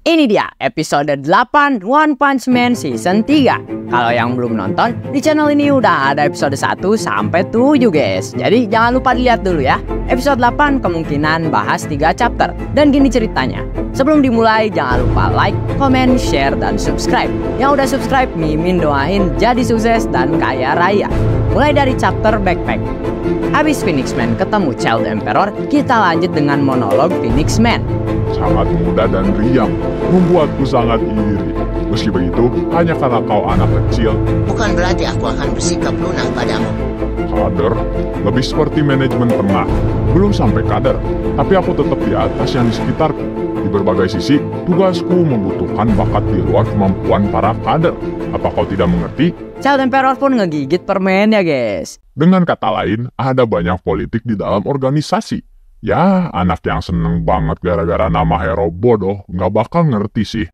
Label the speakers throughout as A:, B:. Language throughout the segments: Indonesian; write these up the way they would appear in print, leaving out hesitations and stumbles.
A: Ini dia episode 8 One Punch Man Season 3. Kalau yang belum nonton, di channel ini udah ada episode 1 sampai 7 guys. Jadi jangan lupa dilihat dulu ya. Episode 8 kemungkinan bahas 3 chapter. Dan gini ceritanya. Sebelum dimulai jangan lupa like, comment, share, dan subscribe. Yang udah subscribe Mimin doain jadi sukses dan kaya raya. Mulai dari chapter Backpack. Habis Phoenix Man ketemu Child Emperor, kita lanjut dengan monolog Phoenix Man.
B: Sangat muda dan riang, membuatku sangat iri. Meski begitu, hanya karena kau anak kecil.
C: Bukan berarti aku akan bersikap lunak padamu.
B: Kader, lebih seperti manajemen tengah. Belum sampai kader, tapi aku tetap di atas yang di sekitarku. Di berbagai sisi, tugasku membutuhkan bakat di luar kemampuan para kader. Apa kau tidak mengerti?
A: Child Emperor pun ngegigit permennya guys.
B: Dengan kata lain, ada banyak politik di dalam organisasi. Ya, anak yang seneng banget gara-gara nama hero bodoh nggak bakal ngerti sih.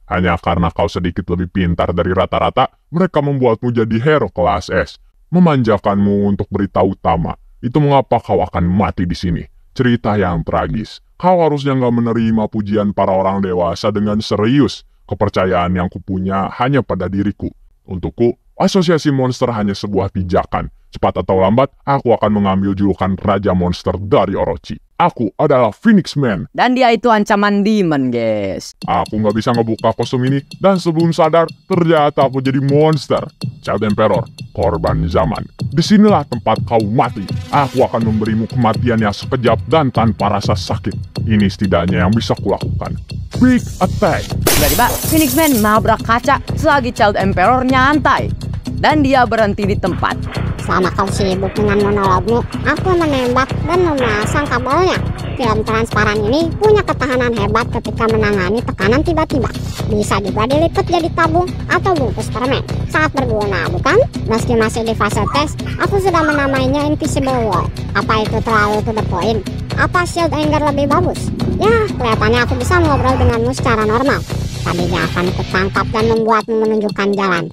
B: Hanya karena kau sedikit lebih pintar dari rata-rata, mereka membuatmu jadi hero kelas S. Memanjakanmu untuk berita utama. Itu mengapa kau akan mati di sini. Cerita yang tragis. Kau harusnya nggak menerima pujian para orang dewasa dengan serius. Kepercayaan yang kupunya hanya pada diriku. Untukku, asosiasi monster hanya sebuah pijakan. Cepat atau lambat, aku akan mengambil julukan Raja Monster dari Orochi. Aku adalah Phoenix Man.
A: Dan dia itu ancaman demon guys.
B: Aku nggak bisa ngebuka kostum ini, dan sebelum sadar, ternyata aku jadi monster. Child Emperor, korban zaman. Disinilah tempat kau mati. Aku akan memberimu kematian yang sekejap dan tanpa rasa sakit. Ini setidaknya yang bisa kulakukan. Big Attack.
A: Tiba-tiba Phoenix Man nabrak kaca selagi Child Emperor nyantai. Dan dia berhenti di tempat.
D: Selama kau sibuk dengan monologmu, aku menembak dan memasang kabelnya. Film transparan ini punya ketahanan hebat ketika menangani tekanan tiba-tiba. Bisa juga dilipat jadi tabung atau bungkus permen. Sangat berguna, bukan? Meski masih di fase tes, aku sudah menamainya Invisible Wall. Apa itu terlalu to the point? Apa Shield Anger lebih bagus? Ya, kelihatannya aku bisa ngobrol denganmu secara normal. Tadinya akan kutangkap dan membuatmu menunjukkan jalan.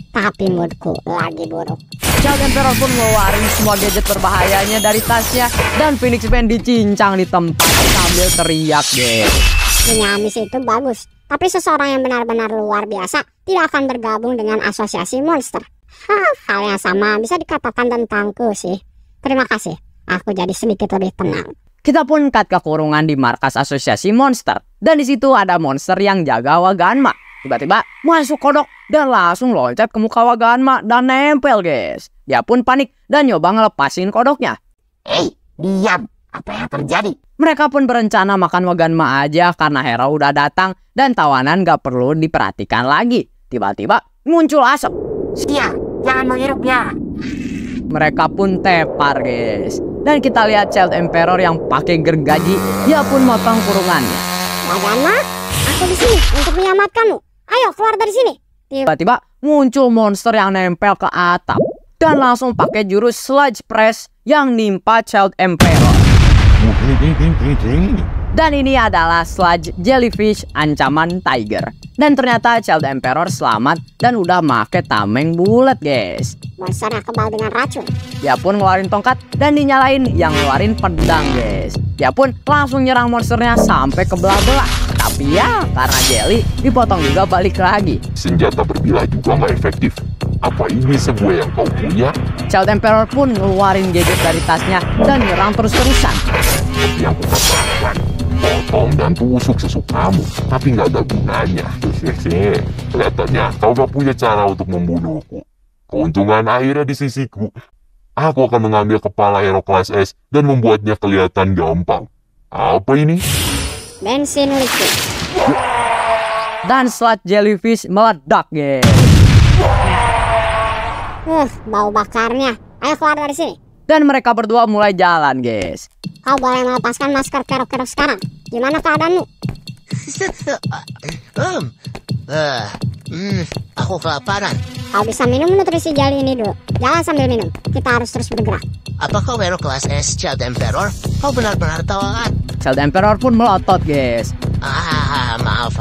D: Tapi moodku lagi buruk.
A: Child Emperor pun ngeluarin semua gadget berbahayanya dari tasnya. Dan Phoenix Man dicincang di tempat sambil teriak guys.
D: Punya misi itu bagus. Tapi seseorang yang benar-benar luar biasa tidak akan bergabung dengan asosiasi monster. Hal yang sama bisa dikatakan tentangku sih. Terima kasih. Aku jadi sedikit lebih tenang.
A: Kita pun cut ke kurungan di markas asosiasi monster. Dan di situ ada monster yang jaga Waganma. Tiba-tiba masuk kodok dan langsung loncat ke muka Waganma dan nempel guys. Dia pun panik dan nyoba ngelepasin kodoknya.
C: Hei, diam. Apa yang terjadi?
A: Mereka pun berencana makan Waganma aja karena hero udah datang dan tawanan gak perlu diperhatikan lagi. Tiba-tiba muncul asap.
C: Sia, jangan menghirupnya.
A: Mereka pun tepar guys. Dan kita lihat Child Emperor yang pakai gergaji. Dia pun motong kurungannya.
D: Waganma, aku di sini untuk menyelamatkanmu. Ayo keluar dari sini.
A: Tiba-tiba muncul monster yang nempel ke atap dan langsung pakai jurus Sludge Press yang nimpa Child Emperor. Dan ini adalah Sludge Jellyfish ancaman Tiger. Dan ternyata Child Emperor selamat dan udah make tameng bulat guys.
D: Monsternya kebal dengan racun.
A: Dia pun ngeluarin tongkat dan dinyalain yang ngeluarin pedang guys. Dia pun langsung nyerang monsternya sampai ke belah-belah. Tapi ya karena Jelly dipotong juga balik lagi.
E: Senjata berbilah juga nggak efektif. Apa ini semua yang kau punya?
A: Child Emperor pun ngeluarin gadget dari tasnya dan nyerang terus-terusan.
E: Seperti yang kukatakan, potong dan tusuk sesukamu, tapi nggak ada gunanya. Kelihatannya kau gak punya cara untuk membunuhku. Keuntungan akhirnya di sisiku. Aku akan mengambil kepala hero kelas S dan membuatnya kelihatan gampang. Apa ini?
D: Bensin liquid.
A: Dan Sludge Jellyfish meledak guys.
D: Bau bakarnya. Ayo keluar dari sini.
A: Dan mereka berdua mulai jalan guys.
D: Kau boleh melepaskan masker kerok-kerok sekarang. Gimana keadaanmu?
C: Aku kelaparan.
D: Kau bisa minum nutrisi jelly ini dulu. Jangan sambil minum. Kita harus terus bergerak.
C: Apa kau hero kelas S Child Emperor? Kau benar-benar tawaran.
A: Child Emperor pun melotot guys.
C: Maaf.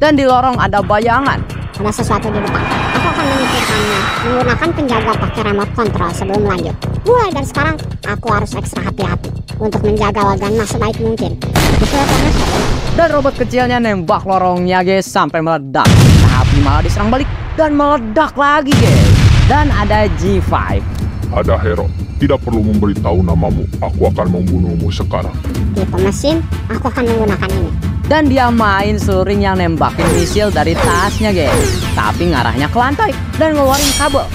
A: Dan di lorong ada bayangan.
D: Ada sesuatu di depan. Aku akan menyimpulkannya menggunakan penjaga pakai remote control sebelum lanjut. Mulai dari sekarang, aku harus ekstra hati-hati untuk menjaga Waganma sebaik mungkin. Betul banget, Sob.
A: Dan robot kecilnya nembak lorongnya guys sampai meledak. Tapi malah diserang balik dan meledak lagi guys. Dan ada G5.
B: Ada hero, tidak perlu memberitahu namamu. Aku akan membunuhmu sekarang.
D: Tipe mesin, aku akan menggunakan ini.
A: Dan dia main seluring yang nembakin misil dari tasnya guys. Tapi ngarahnya ke lantai dan ngeluarin kabel.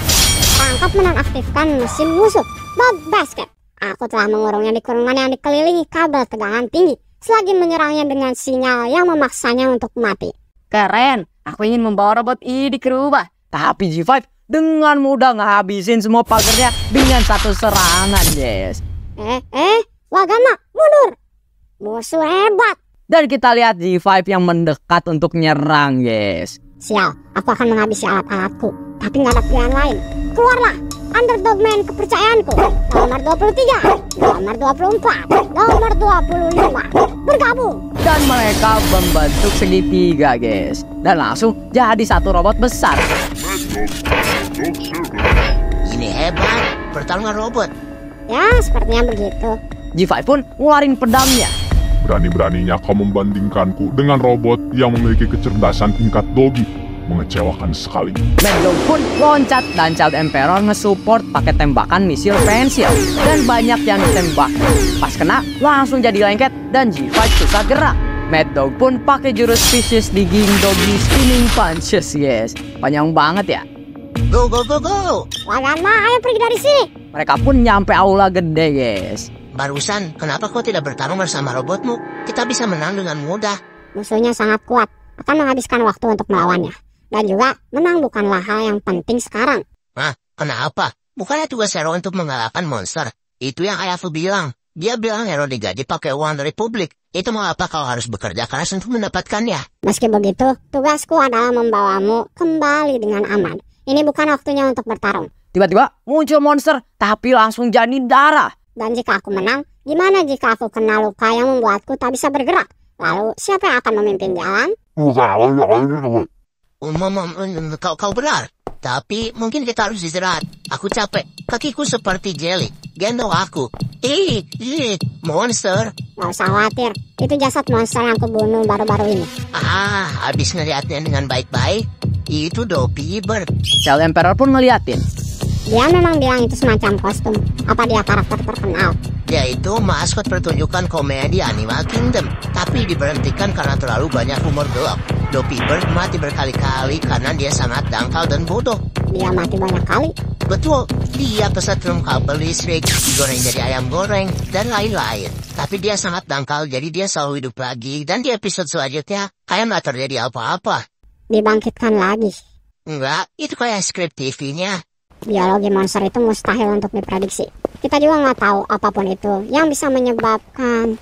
D: Tangkap menonaktifkan mesin musuh. Bob Basket. Aku telah mengurungnya di kurungan yang dikelilingi kabel tegangan tinggi. Selagi menyerangnya dengan sinyal yang memaksanya untuk mati.
A: Keren, aku ingin membawa robot ini ke rumah. Tapi G5 dengan mudah ngehabisin semua pagernya dengan satu serangan guys.
D: Waganma, mundur. Musuh hebat.
A: Dan kita lihat G5 yang mendekat untuk nyerang guys.
D: Sial, aku akan menghabisi alat-alatku. Tapi nggak ada pilihan lain. Keluarlah, Underdog Man kepercayaanku. Nomor 23, nomor 24, nomor 25. Bergabung.
A: Dan mereka membentuk segitiga guys. Dan langsung jadi satu robot besar.
C: Ini hebat, pertarungan robot.
D: Ya, sepertinya begitu.
A: G5 pun ngeluarin pedangnya.
B: Berani-beraninya kau membandingkanku dengan robot yang memiliki kecerdasan tingkat dogi. Mengecewakan sekali.
A: Mad Dog pun loncat dan Child Emperor nge-support pakai tembakan misil pensil. Dan banyak yang ditembak. Pas kena langsung jadi lengket dan G5 susah gerak. Mad Dog pun pakai jurus Vicious Digging Doggy Spinning Punches guys. Panjang banget ya.
C: Go, go, go, go.
D: Waganma, ayo pergi dari sini.
A: Mereka pun nyampe aula gede guys.
C: Barusan, kenapa kau tidak bertarung bersama robotmu? Kita bisa menang dengan mudah.
D: Musuhnya sangat kuat. Akan menghabiskan waktu untuk melawannya. Dan juga menang bukanlah hal yang penting sekarang.
C: Hah? Kenapa? Bukannya tugas hero untuk mengalahkan monster? Itu yang ayahku bilang. Dia bilang hero digaji pakai uang dari publik. Itu mengapa kau harus bekerja keras untuk mendapatkannya?
D: Meski begitu, tugasku adalah membawamu kembali dengan aman. Ini bukan waktunya untuk bertarung.
A: Tiba-tiba muncul monster tapi langsung jadi darah.
D: Dan jika aku menang, gimana jika aku kena luka yang membuatku tak bisa bergerak? Lalu siapa yang akan memimpin jalan?
C: Kau benar. Tapi mungkin kita harus istirahat. Aku capek. Kakiku seperti jelly. Gendong aku. Monster.
D: Gak usah khawatir. Itu jasad monster yang kubunuh baru-baru ini.
C: Habis ngeliatnya dengan baik-baik. Itu Dopey Bird.
A: Child Emperor pun ngeliatin.
D: Dia memang bilang itu semacam kostum. Apa dia karakter terkenal?
C: Dia itu maskot pertunjukan komedi Animal Kingdom. Tapi diberhentikan karena terlalu banyak humor gelap. Dopey Bird mati berkali-kali karena dia sangat dangkal dan bodoh.
D: Dia mati banyak kali?
C: Betul, dia kesetrum kabel listrik, digoreng jadi ayam goreng, dan lain-lain. Tapi dia sangat dangkal, jadi dia selalu hidup lagi. Dan di episode selanjutnya, kayak nggak terjadi apa-apa.
D: Dibangkitkan lagi?
C: Enggak, itu kayak skrip TV-nya.
D: Biologi monster itu mustahil untuk diprediksi. Kita juga nggak tahu apapun itu yang bisa menyebabkan...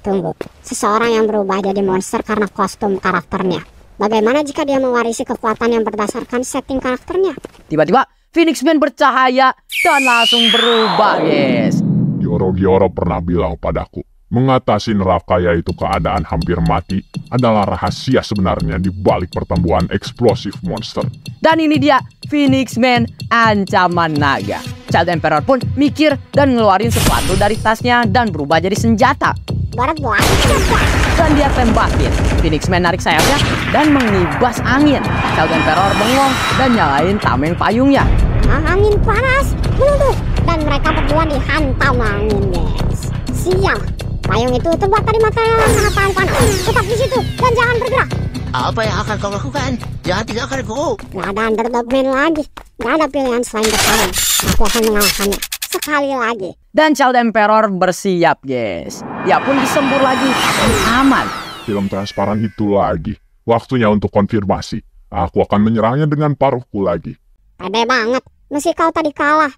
D: Tunggu, seseorang yang berubah jadi monster karena kostum karakternya. Bagaimana jika dia mewarisi kekuatan yang berdasarkan setting karakternya?
A: Tiba-tiba Phoenix Man bercahaya dan langsung berubah guys.
B: Gioro pernah bilang padaku, mengatasi neraka yaitu keadaan hampir mati adalah rahasia sebenarnya di balik pertumbuhan eksplosif monster.
A: Dan ini dia Phoenix Man ancaman naga. Child Emperor pun mikir dan ngeluarin sesuatu dari tasnya dan berubah jadi senjata. Dan dia tembakin. Phoenix Man narik sayapnya dan mengibas angin. Child Emperor bengong dan nyalain tameng payungnya.
D: Angin panas, meluluh. Dan mereka berdua dihantam angin guys. Sial, payung itu terbuat dari material yang sangat tahan panas. Tetap di situ dan jangan bergerak.
C: Apa yang akan kau lakukan? Jangan tinggalkanku.
D: Gak ada Underdog Man lagi. Gak ada pilihan selain bertarung. Aku akan mengalahkannya sekali lagi.
A: Dan Child Emperor bersiap guys. Dia pun disembur lagi dan aman.
B: Film transparan itu lagi. Waktunya untuk konfirmasi. Aku akan menyerangnya dengan paruhku lagi.
D: Pede banget. Meski kau tadi kalah.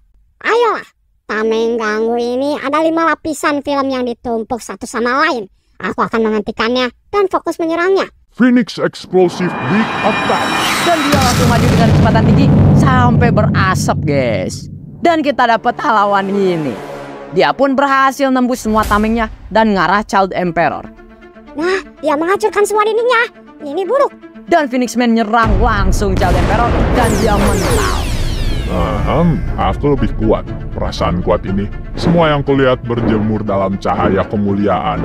D: Ayolah. Tameng ganggu ini ada 5 lapisan film yang ditumpuk satu sama lain. Aku akan menghentikannya dan fokus menyerangnya.
B: Phoenix Explosive Big Attack.
A: Dan dia langsung maju dengan kecepatan tinggi sampai berasap guys. Dan kita dapat lawan ini. Dia pun berhasil nembus semua tamengnya dan ngarah Child Emperor.
D: Nah, dia menghancurkan semua dindingnya. Ini buruk.
A: Dan Phoenix Man nyerang langsung Child Emperor dan dia mental.
B: Aku lebih kuat. Perasaan kuat ini, semua yang kulihat berjemur dalam cahaya kemuliaan.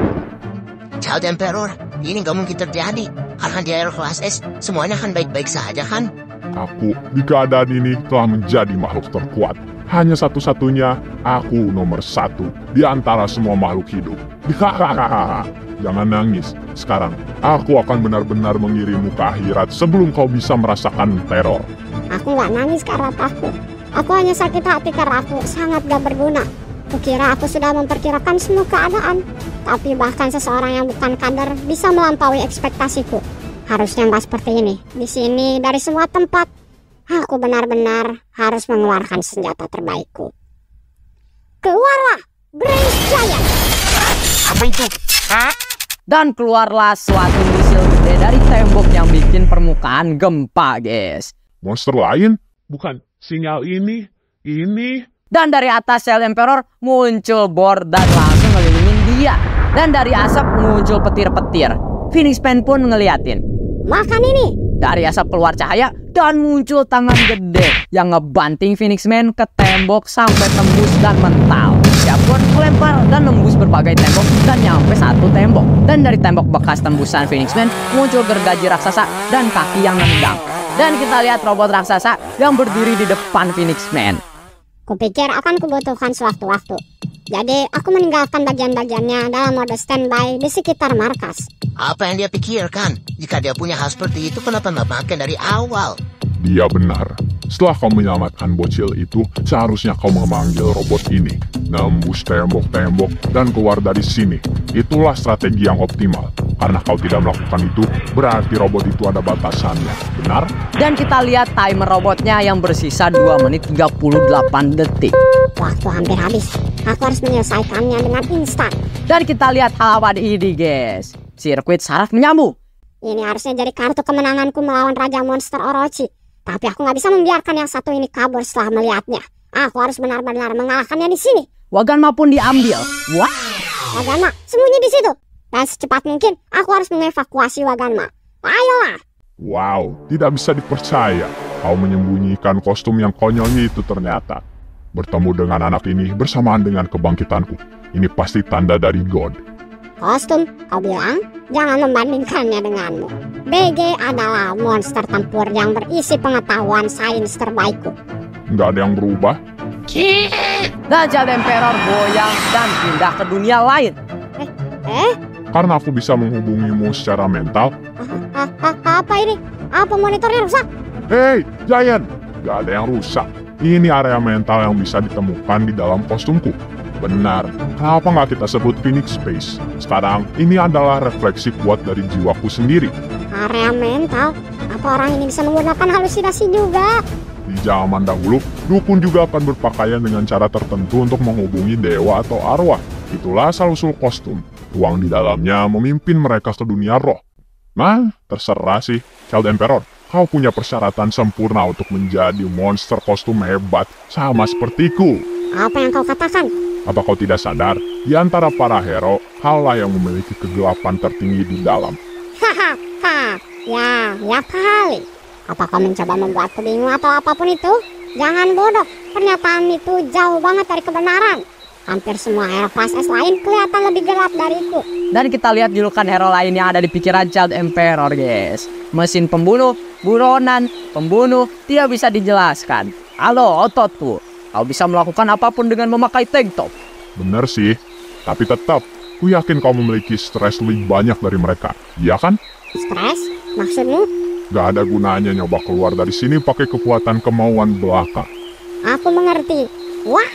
C: Child Emperor, ini nggak mungkin terjadi. Karena di air kelas S, semuanya kan baik-baik saja kan?
B: Aku di keadaan ini telah menjadi makhluk terkuat. Hanya satu-satunya, aku nomor 1 di antara semua makhluk hidup. Jangan nangis. Sekarang, aku akan benar-benar mengirimmu ke akhirat sebelum kau bisa merasakan teror.
D: Aku nggak nangis karena takut. Aku hanya sakit hati karena aku sangat gak berguna. Kukira aku sudah memperkirakan semua keadaan. Tapi bahkan seseorang yang bukan kader bisa melampaui ekspektasiku. Harusnya nggak seperti ini. Di sini, dari semua tempat, aku benar-benar harus mengeluarkan senjata terbaikku. Keluarlah, Brains Giant!
C: Apa itu? Hah?
A: Dan keluarlah suatu misil gede dari tembok yang bikin permukaan gempa, guys.
B: Monster lain? Bukan sinyal ini.
A: Dan dari atas Child Emperor muncul Bor dan langsung ngelilingin dia. Dan dari asap muncul petir-petir. Phoenix Pen pun ngeliatin.
D: Makan ini!
A: Dari asap keluar cahaya dan muncul tangan gede yang ngebanting Phoenix Man ke tembok sampai tembus dan mental. Dia pun melempar dan nembus berbagai tembok dan nyampe satu tembok. Dan dari tembok bekas tembusan Phoenix Man muncul gergaji raksasa dan kaki yang nendang. Dan kita lihat robot raksasa yang berdiri di depan Phoenix Man.
D: Kupikir akan kubutuhkan sewaktu-waktu. Jadi aku meninggalkan bagian-bagiannya dalam mode standby di sekitar markas.
C: Apa yang dia pikirkan? Jika dia punya hal seperti itu, kenapa nggak makan dari awal?
B: Dia benar. Setelah kau menyelamatkan bocil itu, seharusnya kau memanggil robot ini. Nembus tembok-tembok dan keluar dari sini. Itulah strategi yang optimal. Karena kau tidak melakukan itu, berarti robot itu ada batasannya. Benar?
A: Dan kita lihat timer robotnya yang bersisa 2 menit 38 detik.
D: Waktu hampir habis. Aku harus menyelesaikannya dengan instan.
A: Dan kita lihat hal apa ini, guys. Sirkuit saraf menyambung.
D: Ini harusnya jadi kartu kemenanganku melawan Raja Monster Orochi. Tapi aku nggak bisa membiarkan yang satu ini kabur setelah melihatnya. Aku harus benar-benar mengalahkannya di sini.
A: Waganma pun diambil. Wah.
D: Waganma, sembunyi di situ. Dan secepat mungkin, aku harus mengevakuasi Waganma. Ayolah.
B: Wow, tidak bisa dipercaya. Kau menyembunyikan kostum yang konyol itu ternyata. Bertemu dengan anak ini bersamaan dengan kebangkitanku. Ini pasti tanda dari God.
D: Kostum, kau bilang? Jangan membandingkannya denganmu. BG adalah monster tempur yang berisi pengetahuan sains terbaikku.
B: Nggak ada yang berubah.
A: Dan Child Emperor goyang dan pindah ke dunia lain.
B: Karena aku bisa menghubungimu secara mental.
D: Apa ini? Apa monitornya rusak?
B: Hei, Giant! Nggak ada yang rusak. Ini area mental yang bisa ditemukan di dalam kostumku. Benar, kenapa nggak kita sebut Phoenix Space? Sekarang, ini adalah refleksi kuat dari jiwaku sendiri.
D: Area mental? Apa orang ini bisa menggunakan halusinasi juga?
B: Di zaman dahulu, dukun juga akan berpakaian dengan cara tertentu untuk menghubungi dewa atau arwah. Itulah asal-usul kostum. Ruang di dalamnya memimpin mereka ke dunia roh. Nah, terserah sih, Child Emperor. Kau punya persyaratan sempurna untuk menjadi monster kostum hebat, sama sepertiku.
D: Apa yang kau katakan?
B: Apa kau tidak sadar, di antara para hero, kaulah yang memiliki kegelapan tertinggi di dalam.
D: Hahaha, ya kali. Apa kau mencoba membuatku bingung atau apapun itu? Jangan bodoh, pernyataan itu jauh banget dari kebenaran. Hampir semua hero kelas S lain kelihatan lebih gelap dariku.
A: Dan kita lihat julukan hero lain yang ada di pikiran Child Emperor, guys. Mesin pembunuh, buronan, pembunuh, tidak bisa dijelaskan. Halo, ototku. Kau bisa melakukan apapun dengan memakai tank top.
B: Bener sih, tapi tetap, ku yakin kau memiliki stres lebih banyak dari mereka, iya kan?
D: Stres? Maksudmu?
B: Gak ada gunanya nyoba keluar dari sini pakai kekuatan kemauan belaka.
D: Aku mengerti. Wah!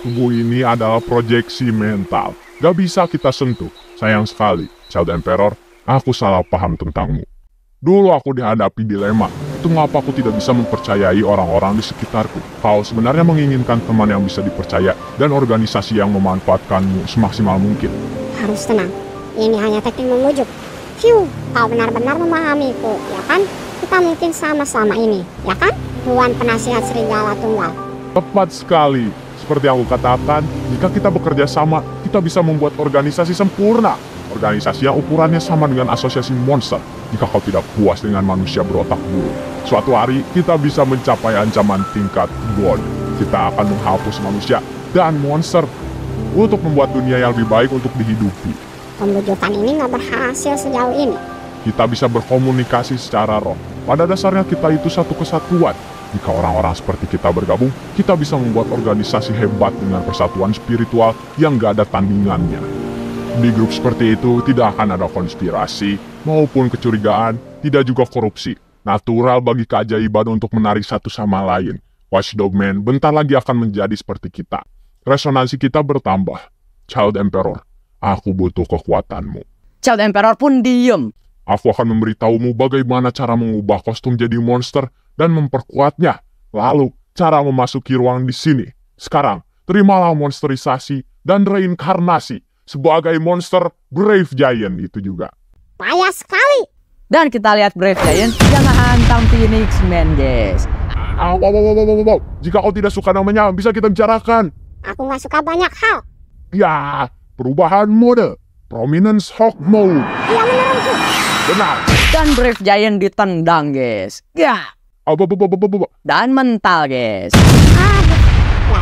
B: Tubuh ini adalah proyeksi mental. Gak bisa kita sentuh. Sayang sekali, Child Emperor, aku salah paham tentangmu. Dulu aku dihadapi dilema. Itu mengapa aku tidak bisa mempercayai orang-orang di sekitarku. Kau sebenarnya menginginkan teman yang bisa dipercaya dan organisasi yang memanfaatkanmu semaksimal mungkin.
D: Harus tenang. Ini hanya teknik memujuk. Phew, kau benar-benar memahamiku, ya kan? Kita mungkin sama selama ini, ya kan? Tuan Penasihat Serigala Tunggal.
B: Tepat sekali. Seperti yang aku katakan, jika kita bekerja sama, kita bisa membuat organisasi sempurna. Organisasi yang ukurannya sama dengan asosiasi monster. Jika kau tidak puas dengan manusia berotak buruk, Suatu hari kita bisa mencapai ancaman tingkat God. Kita akan menghapus manusia dan monster untuk membuat dunia yang lebih baik untuk dihidupi.
D: Pembujukan ini nggak berhasil sejauh ini.
B: Kita bisa berkomunikasi secara roh. Pada dasarnya kita itu satu kesatuan. Jika orang-orang seperti kita bergabung, kita bisa membuat organisasi hebat dengan persatuan spiritual yang gak ada tandingannya. Di grup seperti itu tidak akan ada konspirasi maupun kecurigaan, tidak juga korupsi. Natural bagi keajaiban untuk menarik satu sama lain. Watchdog Man bentar lagi akan menjadi seperti kita. Resonansi kita bertambah. Child Emperor, aku butuh kekuatanmu.
A: Child Emperor pun diem.
B: Aku akan memberitahumu bagaimana cara mengubah kostum jadi monster dan memperkuatnya. Lalu, cara memasuki ruang di sini. Sekarang, terimalah monsterisasi dan reinkarnasi sebagai monster Brave Giant itu juga.
D: Payah sekali.
A: Dan kita lihat Brave Giant yang hantam Phoenix Man, guys.
B: Wow. Jika kau tidak suka namanya, bisa kita bicarakan.
D: Aku nggak suka banyak hal.
B: Ya, perubahan mode. Prominence Hawk Mode.
D: Dia menyerangku.
B: Benar.
A: Dan Brave Giant ditendang, guys. Ya. Dan mental, guys.
D: Aduh,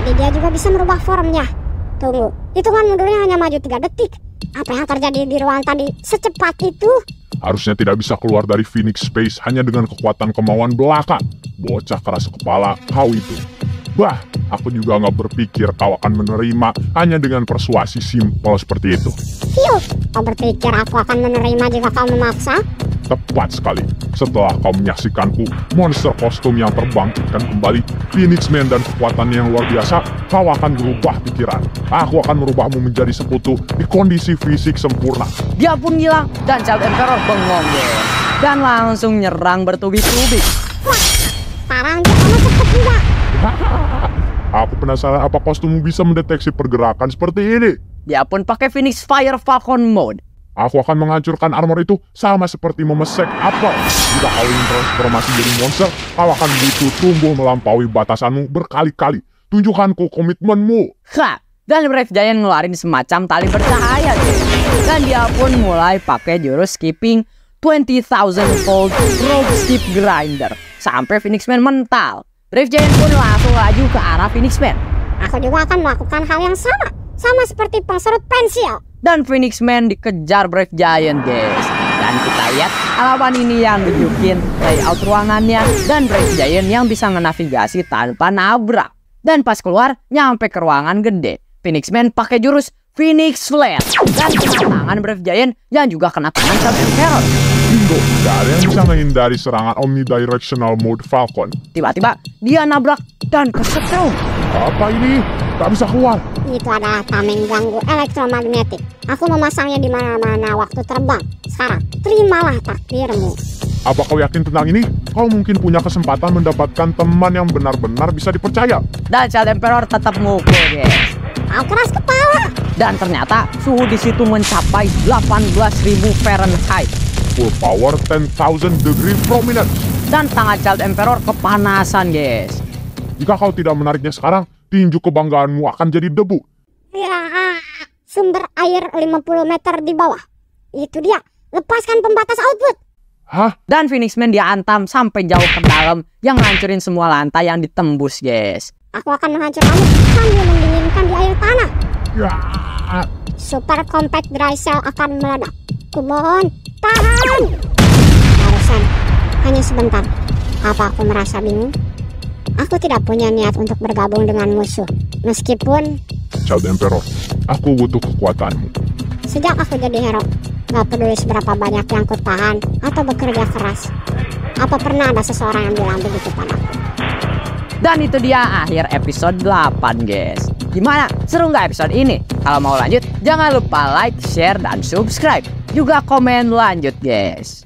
D: jadi dia juga bisa merubah formnya. Tunggu, hitungan mundurnya hanya maju 3 detik. Apa yang terjadi di ruang tadi secepat itu?
B: Harusnya tidak bisa keluar dari Phoenix Space hanya dengan kekuatan kemauan belaka. Bocah keras kepala kau itu. Bah, aku juga nggak berpikir kau akan menerima hanya dengan persuasi simpel seperti itu.
D: Hiu, kau berpikir aku akan menerima jika kau memaksa?
B: Tepat sekali. Setelah kau menyaksikanku, monster kostum yang terbangkitkan kembali, Phoenix Man dan kekuatannya yang luar biasa, kau akan berubah pikiran. Aku akan merubahmu menjadi sekutu di kondisi fisik sempurna.
A: Dia pun hilang dan Child Emperor bengong, guys. Dan langsung nyerang bertubi-tubi.
D: Wah, sekarang dia amat cepet juga.
B: Aku penasaran apa kostummu bisa mendeteksi pergerakan seperti ini.
A: Dia pun pakai Phoenix Fire Falcon Mode.
B: Aku akan menghancurkan armor itu sama seperti memesek apel. Jika kau ingin transformasi jadi monster, kau akan butuh tumbuh melampaui batasanmu berkali-kali. Tunjukkanku komitmenmu.
A: Ha! Dan Brave Giant ngeluarin semacam tali bercahaya, guys. Dan dia pun mulai pakai jurus skipping 20,000 volt rope skip grinder sampai Phoenix Man mental. Brave Giant pun langsung laju ke arah Phoenix Man.
D: Aku juga akan melakukan hal yang sama seperti pengserut pensil.
A: Dan Phoenix Man dikejar Brave Giant, guys. Dan kita lihat halaman ini yang nunjukin layout ruangannya dan Brave Giant yang bisa menavigasi tanpa nabrak. Dan pas keluar, nyampe ke ruangan gede. Phoenix Man pakai jurus Phoenix Flare dan kena tangan Brave Giant yang juga kena tangan Child Emperor.
B: Bingo, tidak ada yang bisa menghindari serangan omnidirectional mode Falcon.
A: Tiba-tiba dia nabrak dan kesetrum.
B: Apa ini? Tak bisa keluar.
D: Itu adalah tameng ganggu elektromagnetik. Aku memasangnya di mana-mana waktu terbang. Sekarang, terimalah takdirmu.
B: Apa kau yakin tentang ini? Kau mungkin punya kesempatan mendapatkan teman yang benar-benar bisa dipercaya.
A: Dan Child Emperor tetap mukul, guys.
D: Kau keras kepala.
A: Dan ternyata suhu di situ mencapai 18.000 Fahrenheit.
B: Full power 10,000 degree prominence.
A: Dan tangan Child Emperor kepanasan, guys.
B: Jika kau tidak menariknya sekarang, tinju kebanggaanmu akan jadi debu.
D: Ya, sumber air 50 meter di bawah. Itu dia. Lepaskan pembatas output.
B: Hah?
A: Dan Phoenix Man diantam sampai jauh ke dalam yang ngancurin semua lantai yang ditembus, guys.
D: Aku akan menghancurkanmu sambil mendinginkan di air tanah.
B: Ya.
D: Super compact dry cell akan meledak. Kumohon, tahan. Barusan, hanya sebentar. Apa aku merasa bingung? Aku tidak punya niat untuk bergabung dengan musuh. Meskipun
B: Child Emperor, aku butuh kekuatanmu.
D: sejak aku jadi hero, gak peduli seberapa banyak yang kutahan atau bekerja keras, apa pernah ada seseorang yang bilang begitu padaku?
A: Dan itu dia akhir episode 8, guys. Gimana? Seru nggak episode ini? Kalau mau lanjut, jangan lupa like, share, dan subscribe. Juga komen lanjut, guys.